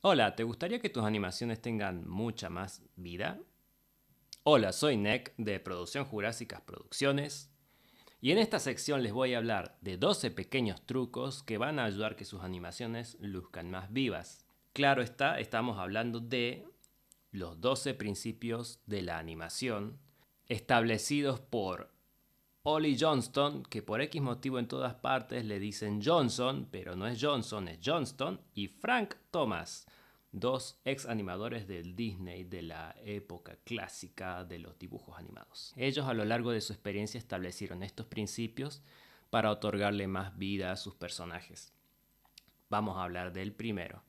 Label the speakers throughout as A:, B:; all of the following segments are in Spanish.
A: Hola, ¿te gustaría que tus animaciones tengan mucha más vida? Hola, soy Nick de Producción Jurásicas Producciones y en esta sección les voy a hablar de 12 pequeños trucos que van a ayudar a que sus animaciones luzcan más vivas. Claro está, estamos hablando de los 12 principios de la animación establecidos por Ollie Johnston, que por X motivo en todas partes le dicen Johnson, pero no es Johnson, es Johnston, y Frank Thomas, dos ex animadores del Disney de la época clásica de los dibujos animados. Ellos a lo largo de su experiencia establecieron estos principios para otorgarle más vida a sus personajes. Vamos a hablar del primero.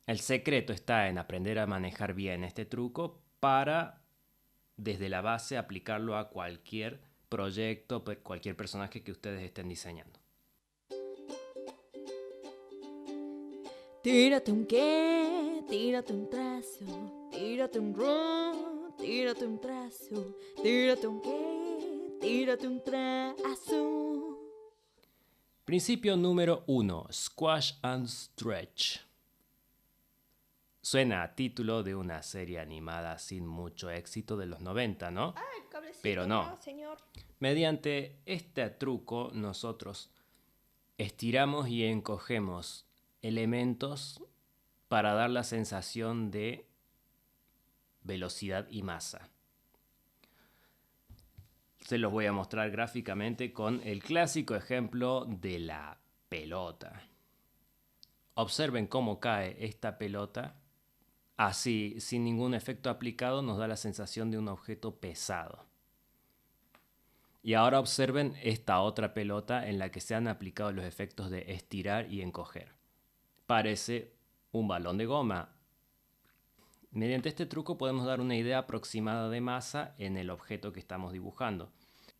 A: El secreto está en aprender a manejar bien este truco para, desde la base, aplicarlo a cualquier proyecto, cualquier personaje que ustedes estén diseñando.
B: Tírate un qué, tírate un trazo, tírate un ron, tírate un trazo, tírate un qué, tírate un trazo.
A: Principio número 1. Squash and Stretch. Suena a título de una serie animada sin mucho éxito de los 90, ¿no?
B: El cablecito,
A: Pero no.
B: señor.
A: Mediante este truco nosotros estiramos y encogemos elementos para dar la sensación de velocidad y masa. Se los voy a mostrar gráficamente con el clásico ejemplo de la pelota. Observen cómo cae esta pelota. Así, sin ningún efecto aplicado, nos da la sensación de un objeto pesado. Y ahora observen esta otra pelota en la que se han aplicado los efectos de estirar y encoger. Parece un balón de goma. Mediante este truco podemos dar una idea aproximada de masa en el objeto que estamos dibujando.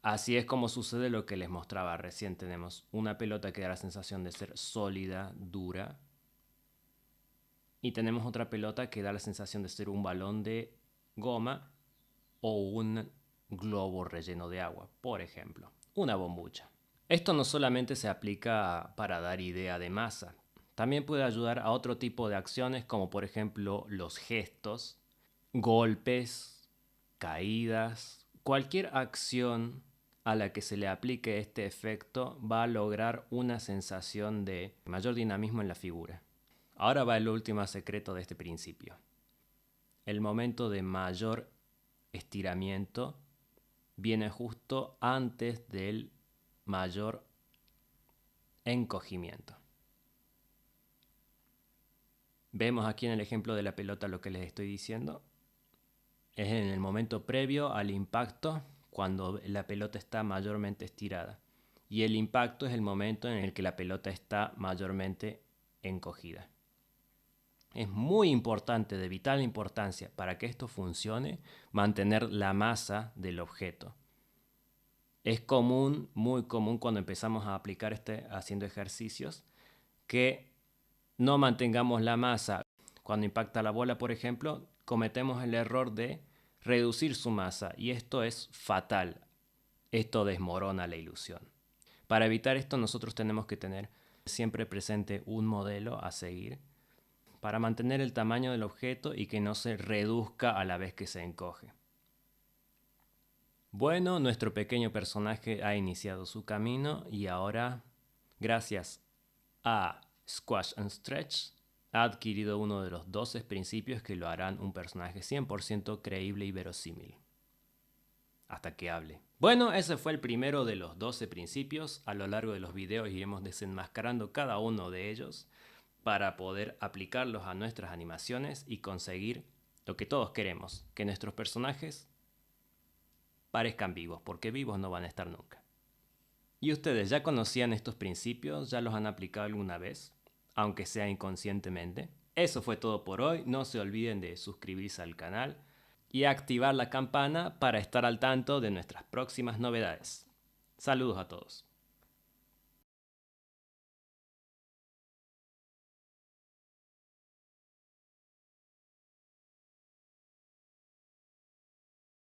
A: Así es como sucede lo que les mostraba recién. Tenemos una pelota que da la sensación de ser sólida, dura. Y tenemos otra pelota que da la sensación de ser un balón de goma o un globo relleno de agua, por ejemplo, una bombucha. Esto no solamente se aplica para dar idea de masa, también puede ayudar a otro tipo de acciones como por ejemplo los gestos, golpes, caídas, cualquier acción a la que se le aplique este efecto va a lograr una sensación de mayor dinamismo en la figura. Ahora va el último secreto de este principio. El momento de mayor estiramiento viene justo antes del mayor encogimiento. Vemos aquí en el ejemplo de la pelota lo que les estoy diciendo. Es en el momento previo al impacto, cuando la pelota está mayormente estirada. Y el impacto es el momento en el que la pelota está mayormente encogida. Es muy importante, de vital importancia, para que esto funcione, mantener la masa del objeto. Es común, muy común cuando empezamos a aplicar haciendo ejercicios, que no mantengamos la masa. Cuando impacta la bola, por ejemplo, cometemos el error de reducir su masa y esto es fatal. Esto desmorona la ilusión. Para evitar esto, nosotros tenemos que tener siempre presente un modelo a seguir para mantener el tamaño del objeto y que no se reduzca a la vez que se encoge. Bueno, nuestro pequeño personaje ha iniciado su camino y ahora, gracias a Squash and Stretch, ha adquirido uno de los 12 principios que lo harán un personaje 100% creíble y verosímil. Hasta que hable. Bueno, ese fue el primero de los 12 principios. A lo largo de los videos iremos desenmascarando cada uno de ellos para poder aplicarlos a nuestras animaciones y conseguir lo que todos queremos, que nuestros personajes parezcan vivos, porque vivos no van a estar nunca. ¿Y ustedes ya conocían estos principios? ¿Ya los han aplicado alguna vez? Aunque sea inconscientemente. Eso fue todo por hoy. No se olviden de suscribirse al canal y activar la campana para estar al tanto de nuestras próximas novedades. Saludos a todos.